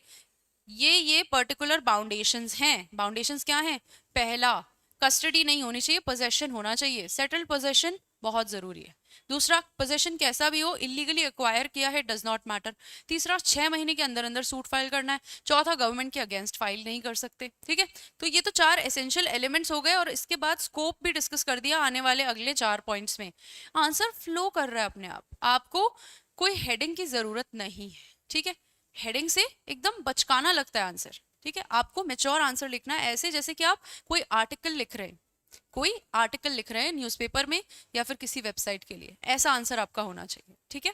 Speaker 3: ये पर्टिकुलर बाउंडेशंस हैं। बाउंडेशंस क्या हैं? पहला, कस्टडी नहीं होनी चाहिए, पोजेशन होना चाहिए, सेटल्ड पोजेशन बहुत जरूरी है। दूसरा, पोजेशन कैसा भी हो, इलीगली एक्वायर किया है, डज नॉट मैटर। तीसरा, 6 महीने के अंदर अंदर सूट फाइल करना है। चौथा, गवर्नमेंट के अगेंस्ट फाइल नहीं कर सकते, ठीक है। तो ये तो 4 एसेंशियल एलिमेंट्स हो गए, और इसके बाद स्कोप भी डिस्कस कर दिया आने वाले अगले 4 पॉइंट्स में। आंसर फ्लो कर रहा है अपने आप, आपको कोई हेडिंग की जरूरत नहीं है, ठीक है। हेडिंग से एकदम बचकाना लगता है आंसर, ठीक है। आपको मेच्योर आंसर लिखना है, ऐसे जैसे कि आप कोई आर्टिकल लिख रहे हैं, कोई आर्टिकल लिख रहे हैं न्यूज़पेपर में या फिर किसी वेबसाइट के लिए, ऐसा आंसर आपका होना चाहिए, ठीक है।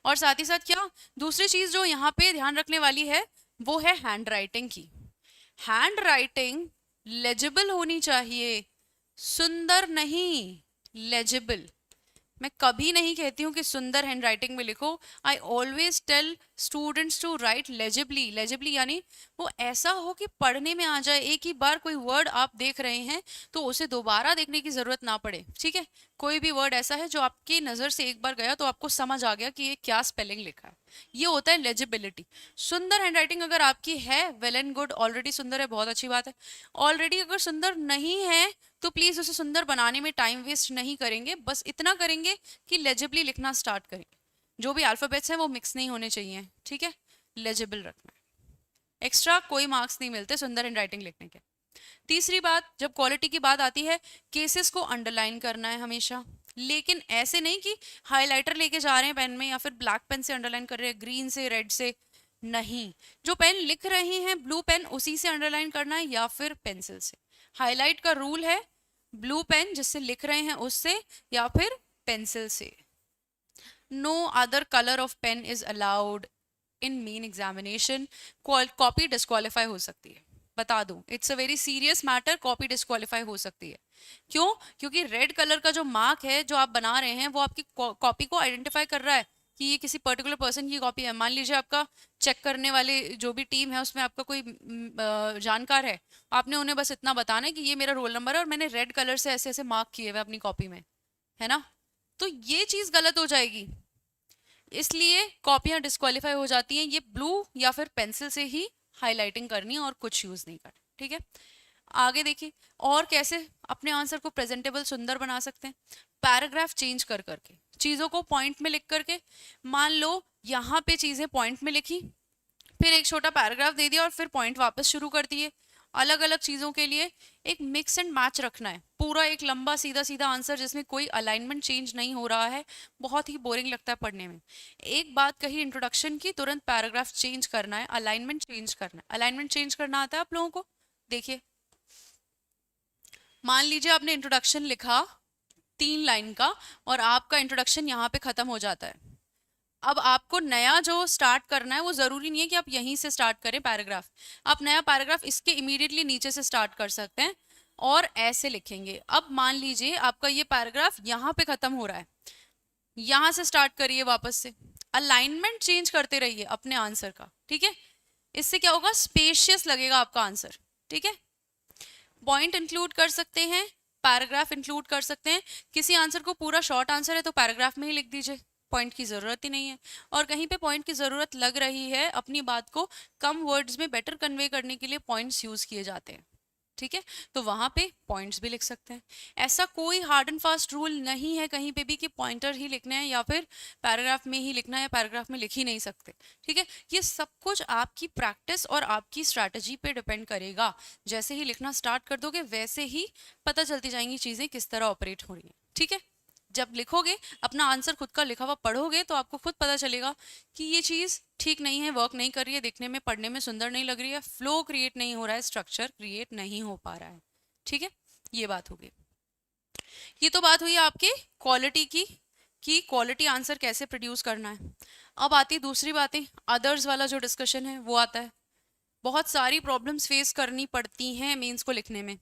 Speaker 3: और साथ ही साथ क्या, दूसरी चीज जो यहाँ पे ध्यान रखने वाली है वो है हैंड राइटिंग की। हैंड राइटिंग लेजिबल होनी चाहिए, सुंदर नहीं, लेजिबल। मैं कभी नहीं कहती हूँ कि सुंदर हैंड राइटिंग में लिखो। I always tell students to write legibly. Legibly यानी वो ऐसा हो कि पढ़ने में आ जाए, एक ही बार कोई वर्ड आप देख रहे हैं तो उसे दोबारा देखने की जरूरत ना पड़े, ठीक है। कोई भी वर्ड ऐसा है जो आपकी नज़र से एक बार गया तो आपको समझ आ गया कि ये क्या स्पेलिंग लिखा है, ये होता है लेजिबिलिटी। सुंदर हैंड राइटिंग अगर आपकी है, वेल एंड गुड, ऑलरेडी सुंदर है, बहुत अच्छी बात है। ऑलरेडी अगर सुंदर नहीं है तो प्लीज उसे सुंदर बनाने में टाइम वेस्ट नहीं करेंगे, बस इतना करेंगे कि लेजिबली लिखना स्टार्ट करेंगे। जो भी अल्फाबेट्स हैं वो मिक्स नहीं होने चाहिए, ठीक है, लेजिबल रखना है। एक्स्ट्रा कोई मार्क्स नहीं मिलते सुंदर हैंड राइटिंग लिखने के। तीसरी बात, जब क्वालिटी की बात आती है, केसेस को अंडरलाइन करना है हमेशा, लेकिन ऐसे नहीं कि हाइलाइटर लेके जा रहे हैं पेन में या फिर ब्लैक पेन से अंडरलाइन कर रहे हैं, ग्रीन से, रेड से नहीं। जो पेन लिख रहे हैं ब्लू पेन, उसी से अंडरलाइन करना है या फिर पेंसिल से। हाईलाइट का रूल है ब्लू पेन जिससे लिख रहे हैं उससे, या फिर पेंसिल से। No other colour of pen is allowed in main examination. Copy disqualify हो सकती है, बता दूं, it's a very serious matter, copy disqualify हो सकती है। क्यों? क्योंकि रेड कलर का जो मार्क है जो आप बना रहे हैं वो आपकी कॉपी को आइडेंटिफाई कर रहा है कि ये किसी पर्टिकुलर पर्सन की कॉपी है। मान लीजिए आपका चेक करने वाले जो भी टीम है उसमें आपका कोई जानकार है, आपने उन्हें बस इतना बताना है कि ये मेरा रोल नंबर है और मैंने रेड कलर से ऐसे ऐसे मार्क किए हुए अपनी कॉपी में, है ना। तो ये चीज गलत हो जाएगी, इसलिए कॉपियां डिस्क्वालीफाई हो जाती हैं। ये ब्लू या फिर पेंसिल से ही हाईलाइटिंग करनी है और कुछ यूज नहीं करना, ठीक है। आगे देखिए और कैसे अपने आंसर को प्रेजेंटेबल, सुंदर बना सकते हैं। पैराग्राफ चेंज कर करके, चीजों को पॉइंट में लिख करके। मान लो यहाँ पे चीजें पॉइंट में लिखी, फिर एक छोटा पैराग्राफ दे दिया और फिर पॉइंट वापस शुरू कर दिए। अलग अलग चीजों के लिए एक मिक्स एंड मैच रखना है। पूरा एक लंबा सीधा सीधा आंसर जिसमें कोई अलाइनमेंट चेंज नहीं हो रहा है, बहुत ही बोरिंग लगता है पढ़ने में। एक बात कही इंट्रोडक्शन की, तुरंत पैराग्राफ चेंज करना है, अलाइनमेंट चेंज करना है। अलाइनमेंट चेंज करना आता है आप लोगों को? देखिए, मान लीजिए आपने इंट्रोडक्शन लिखा 3 लाइन का, और आपका इंट्रोडक्शन यहाँ पे ख़त्म हो जाता है। अब आपको नया जो स्टार्ट करना है वो ज़रूरी नहीं है कि आप यहीं से स्टार्ट करें पैराग्राफ, आप नया पैराग्राफ इसके इमीडिएटली नीचे से स्टार्ट कर सकते हैं और ऐसे लिखेंगे। अब मान लीजिए आपका ये पैराग्राफ यहाँ पे ख़त्म हो रहा है, यहाँ से स्टार्ट करिए वापस से, अलाइनमेंट चेंज करते रहिए अपने आंसर का, ठीक है। इससे क्या होगा, स्पेशियस लगेगा आपका आंसर, ठीक है। पॉइंट इंक्लूड कर सकते हैं, पैराग्राफ इंक्लूड कर सकते हैं। किसी आंसर को पूरा शॉर्ट आंसर है तो पैराग्राफ में ही लिख दीजिए, पॉइंट की ज़रूरत ही नहीं है। और कहीं पे पॉइंट की ज़रूरत लग रही है, अपनी बात को कम वर्ड्स में बेटर कन्वे करने के लिए पॉइंट्स यूज़ किए जाते हैं, ठीक है, तो वहाँ पे पॉइंट्स भी लिख सकते हैं। ऐसा कोई हार्ड एंड फास्ट रूल नहीं है कहीं पे भी कि पॉइंटर ही लिखना है या फिर पैराग्राफ में ही लिखना है, या पैराग्राफ में लिख ही नहीं सकते, ठीक है। ये सब कुछ आपकी प्रैक्टिस और आपकी स्ट्रैटेजी पे डिपेंड करेगा। जैसे ही लिखना स्टार्ट कर दोगे वैसे ही पता चलती जाएंगी चीज़ें किस तरह ऑपरेट हो रही हैं, ठीक है। जब लिखोगे, अपना आंसर खुद का लिखा हुआ पढ़ोगे तो आपको खुद पता चलेगा कि ये चीज़ ठीक नहीं है, वर्क नहीं कर रही है, देखने में पढ़ने में सुंदर नहीं लग रही है, फ्लो क्रिएट नहीं हो रहा है, स्ट्रक्चर क्रिएट नहीं हो पा रहा है, ठीक है। ये बात होगी। ये तो बात हुई आपके क्वालिटी की, कि क्वालिटी आंसर कैसे प्रोड्यूस करना है। अब आती दूसरी बातें, अदर्स वाला जो डिस्कशन है वो आता है। बहुत सारी प्रॉब्लम्स फेस करनी पड़ती हैं मेंस को लिखने में,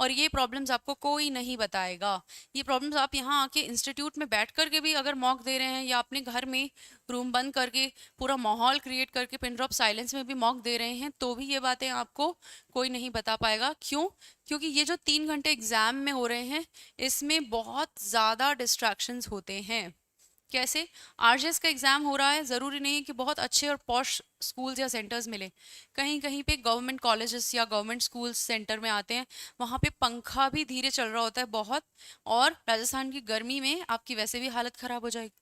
Speaker 3: और ये प्रॉब्लम्स आपको कोई नहीं बताएगा। ये प्रॉब्लम्स आप यहाँ आके इंस्टीट्यूट में बैठ करके भी अगर मॉक दे रहे हैं, या अपने घर में रूम बंद करके पूरा माहौल क्रिएट करके पिन ड्रॉप साइलेंस में भी मॉक दे रहे हैं, तो भी ये बातें आपको कोई नहीं बता पाएगा। क्यों? क्योंकि ये जो 3 घंटे एग्जाम में हो रहे हैं, इसमें बहुत ज़्यादा डिस्ट्रैक्शंस होते हैं। कैसे? आरजेएस का एग्जाम हो रहा है, ज़रूरी नहीं है कि बहुत अच्छे और पॉश स्कूल्स या सेंटर्स मिले। कहीं कहीं पे गवर्नमेंट कॉलेजेस या गवर्नमेंट स्कूल्स सेंटर में आते हैं, वहाँ पे पंखा भी धीरे चल रहा होता है बहुत, और राजस्थान की गर्मी में आपकी वैसे भी हालत ख़राब हो जाएगी।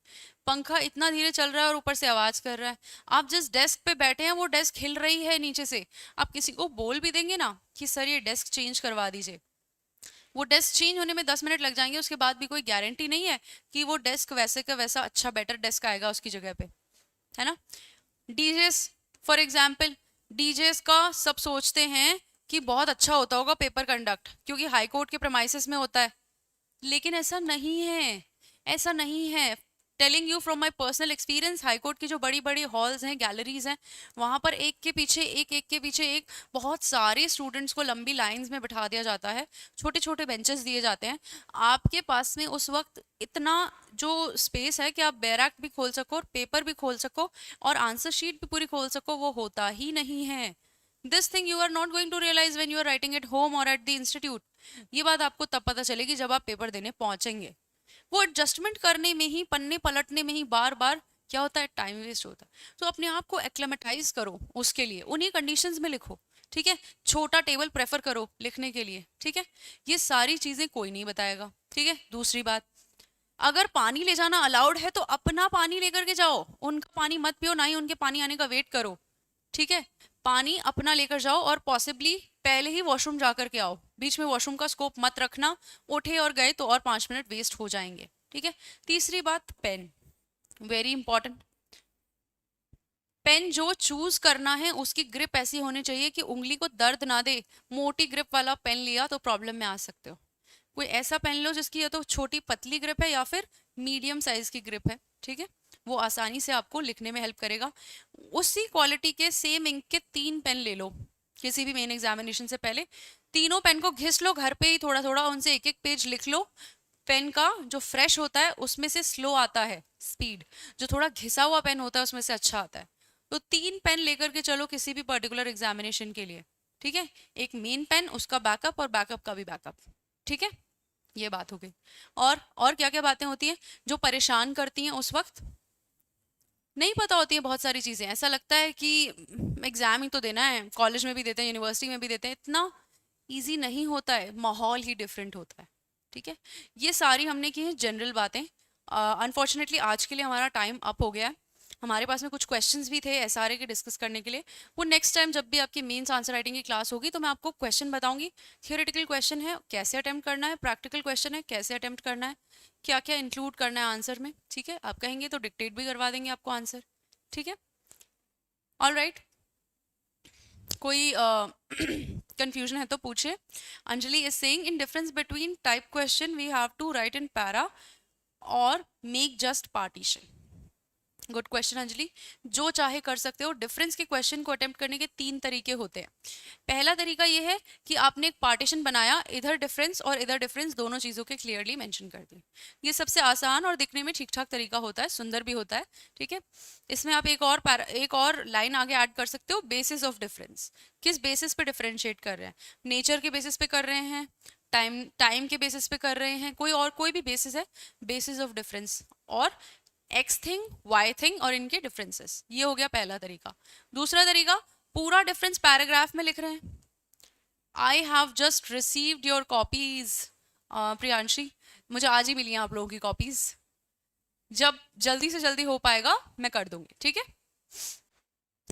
Speaker 3: पंखा इतना धीरे चल रहा है और ऊपर से आवाज़ कर रहा है। आप जिस डेस्क पे बैठे हैं वो डेस्क हिल रही है नीचे से, आप किसी को बोल भी देंगे ना कि सर ये डेस्क चेंज करवा दीजिए, वो डेस्क चेंज होने में 10 मिनट लग जाएंगे, उसके बाद भी कोई गारंटी नहीं है कि वो डेस्क वैसे का वैसा अच्छा बेटर डेस्क आएगा उसकी जगह पे, है ना। डीजेस फॉर एग्जाम्पल, डीजेस का सब सोचते हैं कि बहुत अच्छा होता होगा पेपर कंडक्ट, क्योंकि हाई कोर्ट के प्रेमाइसेस में होता है, लेकिन ऐसा नहीं है, ऐसा नहीं है। Telling you from my personal experience, high court की जो बड़ी बड़ी हॉल्स हैं, गैलरीज हैं, वहाँ पर एक के पीछे एक बहुत सारे स्टूडेंट्स को लंबी लाइंस में बिठा दिया जाता है, छोटे छोटे बेंचेस दिए जाते हैं। आपके पास में उस वक्त इतना जो स्पेस है कि आप बैरक भी खोल सको और पेपर भी खोल सको और आंसर शीट भी पूरी खोल सको, वो होता ही नहीं है। This thing you are not going to realise when you are writing at home और एट द इंस्टीट्यूट। ये बात आपको तब पता चलेगी जब आप पेपर देने पहुंचेंगे। वो एडजस्टमेंट करने में ही, पन्ने पलटने में ही बार बार क्या होता है, टाइम वेस्ट होता है। तो अपने आप को एक्लेमेटाइज करो, उसके लिए उन्हीं कंडीशंस में लिखो, ठीक है। छोटा टेबल प्रेफर करो लिखने के लिए, ठीक है। ये सारी चीजें कोई नहीं बताएगा, ठीक है। दूसरी बात, अगर पानी ले जाना अलाउड है तो अपना पानी लेकर के जाओ, उनका पानी मत पियो, ना ही उनके पानी आने का वेट करो, ठीक है। पानी अपना लेकर जाओ और पॉसिबली पहले ही वॉशरूम जाकर के आओ, बीच में वॉशरूम का स्कोप मत रखना, उठे और गए तो और 5 मिनट वेस्ट हो जाएंगे, ठीक है। तीसरी बात, पेन, वेरी इंपॉर्टेंट। पेन जो चूज करना है उसकी ग्रिप ऐसी होनी चाहिए कि उंगली को दर्द ना दे। मोटी ग्रिप वाला पेन लिया तो प्रॉब्लम में आ सकते हो। कोई ऐसा पेन लो जिसकी या तो छोटी पतली ग्रिप है या फिर मीडियम साइज की ग्रिप है, ठीक है। वो आसानी से आपको लिखने में हेल्प करेगा। उसी क्वालिटी के सेम इंक के 3 पेन ले लो किसी भी मेन एग्जामिनेशन से पहले, तीनों पेन को घिस लो घर पे ही थोड़ा थोड़ा, उनसे एक एक पेज लिख लो। पेन का जो फ्रेश होता है उसमें से स्लो आता है स्पीड, जो थोड़ा घिसा हुआ पेन होता है उसमें से अच्छा आता है। तो 3 पेन लेकर के चलो किसी भी पर्टिकुलर एग्जामिनेशन के लिए, ठीक है। एक मेन पेन, उसका बैकअप और बैकअप का भी बैकअप, ठीक है। ये बात हो गई। और क्या क्या बातें होती हैं जो परेशान करती हैं उस वक्त? नहीं पता होती है बहुत सारी चीज़ें, ऐसा लगता है कि एग्ज़ाम ही तो देना है, कॉलेज में भी देते हैं, यूनिवर्सिटी में भी देते हैं, इतना इजी नहीं होता है, माहौल ही डिफरेंट होता है, ठीक है। ये सारी हमने की हैं जनरल बातें। अनफॉर्चुनेटली आज के लिए हमारा टाइम अप हो गया है। हमारे पास में कुछ क्वेश्चंस भी थे एसआरए के डिस्कस करने के लिए, वो नेक्स्ट टाइम जब भी आपकी मेंस आंसर राइटिंग की क्लास होगी तो मैं आपको क्वेश्चन बताऊंगी। थियोरेटिकल क्वेश्चन है कैसे अटेम्प्ट करना है, प्रैक्टिकल क्वेश्चन है कैसे अटेम्प्ट करना है, क्या क्या इंक्लूड करना है आंसर में, ठीक है। आप कहेंगे तो डिक्टेट भी करवा देंगे आपको आंसर, ठीक है। ऑल राइट, कोई कंफ्यूजन है तो पूछे. Anjali is saying in difference between type question we have to write in para और make just partition. Good question Anjali. जो चाहे कर सकते हो. डिफरेंस के क्वेश्चन को अटेम्प्ट करने के 3 तरीके होते हैं. पहला तरीका ये है कि आपने एक पार्टीशन बनाया, इधर डिफरेंस और इधर डिफरेंस दोनों चीज़ों के क्लियरली मेंशन कर दिए. ये सबसे आसान और दिखने में ठीक ठाक तरीका होता है, सुंदर भी होता है. ठीक है. इसमें आप एक और लाइन आगे ऐड कर सकते हो, बेसिस ऑफ डिफरेंस. किस बेसिस पे डिफरेंशिएट कर रहे हैं. नेचर के बेसिस पे कर रहे हैं, टाइम के बेसिस पे कर रहे हैं, कोई भी बेसिस है, बेसिस ऑफ डिफरेंस. और एक्स थिंग, वाई थिंग और इनके डिफरेंसेस. ये हो गया पहला तरीका. दूसरा तरीका, पूरा डिफरेंस पैराग्राफ में लिख रहे हैं. I have just received your copies. Priyanshi, मुझे आज ही मिली हैं आप लोगों की कॉपीज. जब जल्दी से जल्दी हो पाएगा मैं कर दूंगी. ठीक है.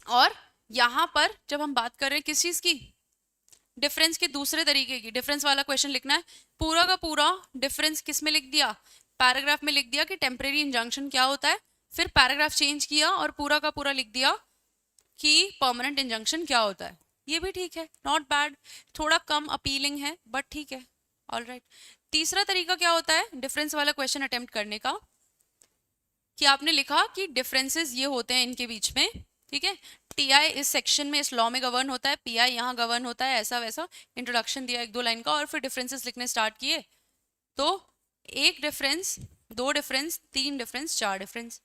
Speaker 3: और यहाँ पर जब हम बात कर रहे हैं किस चीज़ की, डिफरेंस के दूसरे तरीके की, डिफरेंस वाला क्वेश्चन लिखना है. पूरा का पूरा डिफरेंस किस में लिख दिया, पैराग्राफ में लिख दिया कि टेम्परेरी इंजंक्शन क्या होता है. फिर पैराग्राफ चेंज किया और पूरा का पूरा लिख दिया कि परमानेंट इंजंक्शन क्या होता है. ये भी ठीक है, नॉट बैड. थोड़ा कम अपीलिंग है बट ठीक है. ऑलराइट. तीसरा तरीका क्या होता है डिफरेंस वाला क्वेश्चन अटेम्प्ट करने का, कि आपने लिखा कि डिफरेंसेस ये होते हैं इनके बीच में. ठीक है. टीआई इस सेक्शन में इस लॉ में गवर्न होता है, पीआई यहाँ गवर्न होता है, ऐसा वैसा इंट्रोडक्शन दिया 1-2 लाइन का और फिर डिफरेंसेस लिखने स्टार्ट किए. तो 1 डिफरेंस, 2 डिफरेंस, 3 डिफरेंस, 4 डिफरेंस.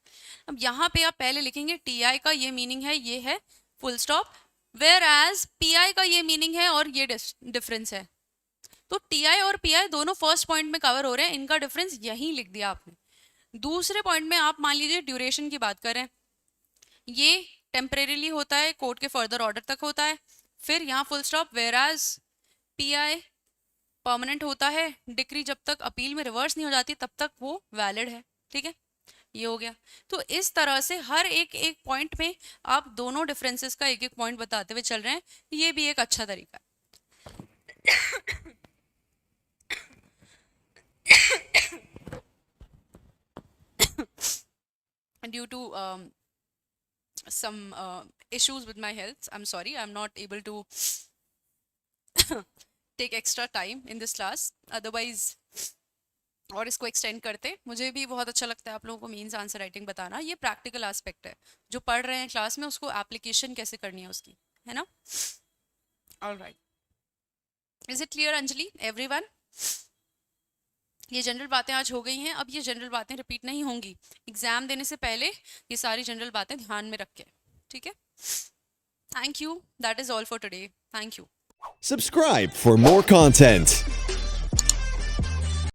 Speaker 3: अब यहाँ पे आप पहले लिखेंगे टीआई का ये मीनिंग है, ये है, full stop. Whereas PI का ये मीनिंग है और ये डिफरेंस है. तो टीआई और पीआई दोनों फर्स्ट पॉइंट में कवर हो रहे हैं, इनका डिफरेंस यहीं लिख दिया आपने. दूसरे पॉइंट में आप मान लीजिए ड्यूरेशन की बात करें, ये टेम्परेरीली होता है, कोर्ट के फर्दर ऑर्डर तक होता है. फिर यहाँ full stop. Whereas PI permanent होता है, डिक्री जब तक अपील में रिवर्स नहीं हो जाती तब तक वो वैलिड है. ठीक है. ये हो गया. तो इस तरह से हर एक पॉइंट में आप दोनों डिफरेंसेस का एक पॉइंट बताते हुए चल रहे हैं. ये भी एक अच्छा तरीका है. Due to some issues with my health, I'm sorry, I'm not able to take extra time in this class. Otherwise, और इसको एक्सटेंड करते. मुझे भी बहुत अच्छा लगता है आप लोगों को मीन्स आंसर राइटिंग बताना. ये प्रैक्टिकल एस्पेक्ट है, जो पढ़ रहे हैं क्लास में उसको एप्लीकेशन कैसे करनी है उसकी, है ना. Alright. Is it clear Anjali, everyone? ये जनरल बातें आज हो गई हैं. अब ये जनरल बातें रिपीट नहीं होंगी. एग्जाम देने से पहले ये सारी जनरल बातें ध्यान में रख के. ठीक है. Thank you. That is all for today. Thank you.
Speaker 4: Subscribe for more content.